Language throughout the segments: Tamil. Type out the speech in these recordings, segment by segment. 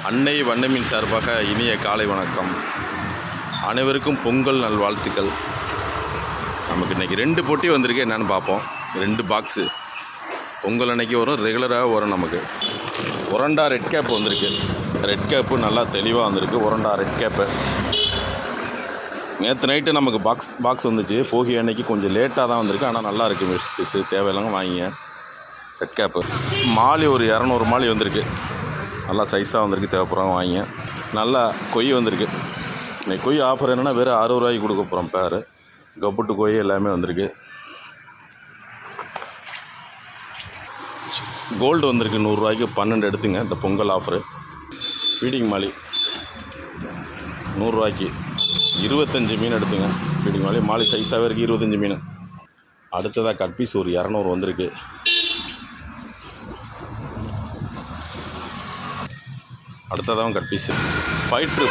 அன்னை வண்ணமின் சார்பாக இனிய காலை வணக்கம். அனைவருக்கும் பொங்கல் நல்வாழ்த்துக்கள். நமக்கு இன்றைக்கி 2 பொட்டி வந்திருக்கு, என்னென்னு பார்ப்போம். 2 பாக்ஸு பொங்கல் அன்னைக்கு வரும், ரெகுலராக வரும். நமக்கு உரண்டா ரெட் கேப் வந்திருக்கு. ரெட் கேப்பு நல்லா தெளிவாக வந்திருக்கு. உரண்டா ரெட் கேப்பு நேற்று நைட்டு நமக்கு பாக்ஸ் வந்துச்சு. போகி அன்னைக்கு கொஞ்சம் லேட்டாக தான் வந்திருக்கு, ஆனால் நல்லா இருக்குது. மிஸ் தேவையில்லாங்க வாங்கிங்க. ரெட் கேப்பு மாலி ஒரு 200 மாலி வந்திருக்கு. நல்லா சைஸாக வந்திருக்கு, தேவைப்படுறாங்க வாங்கிங்க. நல்லா கொய் வந்திருக்கு. இன்னைக்கு கொய் ஆஃபர் என்னென்னா வெறும் 60 ரூபாய்க்கு கொடுக்க போகிறோம். பேர் கப்புட்டு கொய் எல்லாமே வந்திருக்கு. கோல்டு வந்திருக்கு 100 ரூபாய்க்கு 12 எடுத்துங்க. இந்த பொங்கல் ஆஃபரு. ஃபீடிங் மாலி 100 ரூபாய்க்கு 25 மீன் எடுத்துங்க. ஃபீடிங் மாலி சைஸாகவே இருக்குது, 25 மீன். அடுத்ததாக கட் பீஸ் ஒரு 200 வந்திருக்கு. அடுத்ததான் கட் பீஸு. ஃபைட்ரு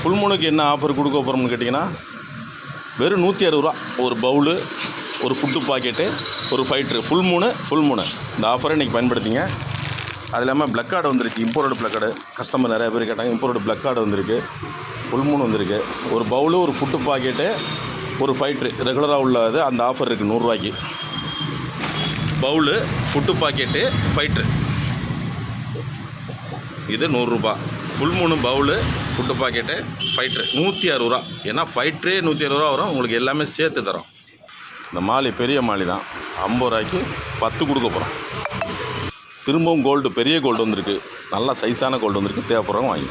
ஃபுல் மூணுக்கு என்ன ஆஃபர் கொடுக்க போகிறோம்னு கேட்டிங்கன்னா வெறும் 160 ரூபா. ஒரு பவுலு, ஒரு ஃபுட்டு பாக்கெட்டு, ஒரு ஃபைட்ரு ஃபுல் மூணு. இந்த ஆஃபரை இன்றைக்கி பயன்படுத்திங்க. அது இல்லாமல் ப்ளக் கார்டு வந்துருக்கு. இம்போர்ட்டட் ப்ளக் கார்டு கஸ்டமர் நிறைய பேர் கேட்டாங்க. இம்போர்ட்டட் ப்ளக் கார்டு வந்திருக்கு. ஃபுல் மூணு வந்திருக்கு. ஒரு பவுலு, ஒரு ஃபுட்டு பாக்கெட்டு, ஒரு ஃபைட்ரு ரெகுலராக உள்ளது. அந்த ஆஃபர் இருக்குது 100 ரூபாய்க்கு. பவுலு, ஃபுட்டு பாக்கெட்டு, ஃபைட்ரு இது 100 ரூபா. ஃபுல் மூணு பவுலு, ஃபுட்டு பாக்கெட்டு, ஃபைட்ரு 160 ரூபா. ஏன்னா ஃபைட்ரே 160 ரூபா வரும். உங்களுக்கு எல்லாமே சேர்த்து தரோம். இந்த மாலி பெரிய மாலி தான். 50 ரூபாய்க்கு 10 கொடுக்க போகிறோம். திரும்பவும் கோல்டு, பெரிய கோல்டு வந்திருக்கு. நல்லா சைஸான கோல்டு வந்திருக்கு. தேவைப்படுறவங்க வாங்கி.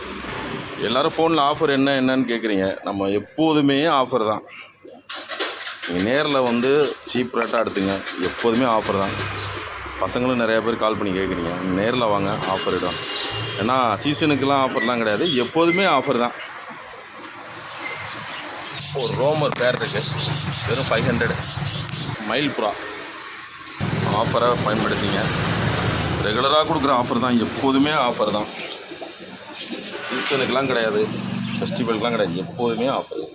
எல்லோரும் ஃபோனில் ஆஃபர் என்னன்னு கேட்குறீங்க. நம்ம எப்போதுமே ஆஃபர் தான். நீங்கள் நேரில் வந்து சீப் ரேட்டாக எடுத்துங்க. எப்போதுமே ஆஃபர் தான். பசங்களும் நிறையா பேர் கால் பண்ணி கேட்குறீங்க. நேரில் வாங்க, ஆஃபர் இடம். ஏன்னா சீசனுக்கெலாம் ஆஃபர்லாம் கிடையாது, எப்போதுமே ஆஃபர் தான். ஒரு ரோமர் பேர் இருக்குது, வெறும் 500. மயில் புறா ஆஃபரை பயன்படுத்திங்க. ரெகுலராக கொடுக்குற ஆஃபர் தான், எப்போதுமே ஆஃபர் தான். சீசனுக்கெலாம் கிடையாது, ஃபெஸ்டிவலுக்கெலாம் கிடையாது, எப்போதுமே ஆஃபர்.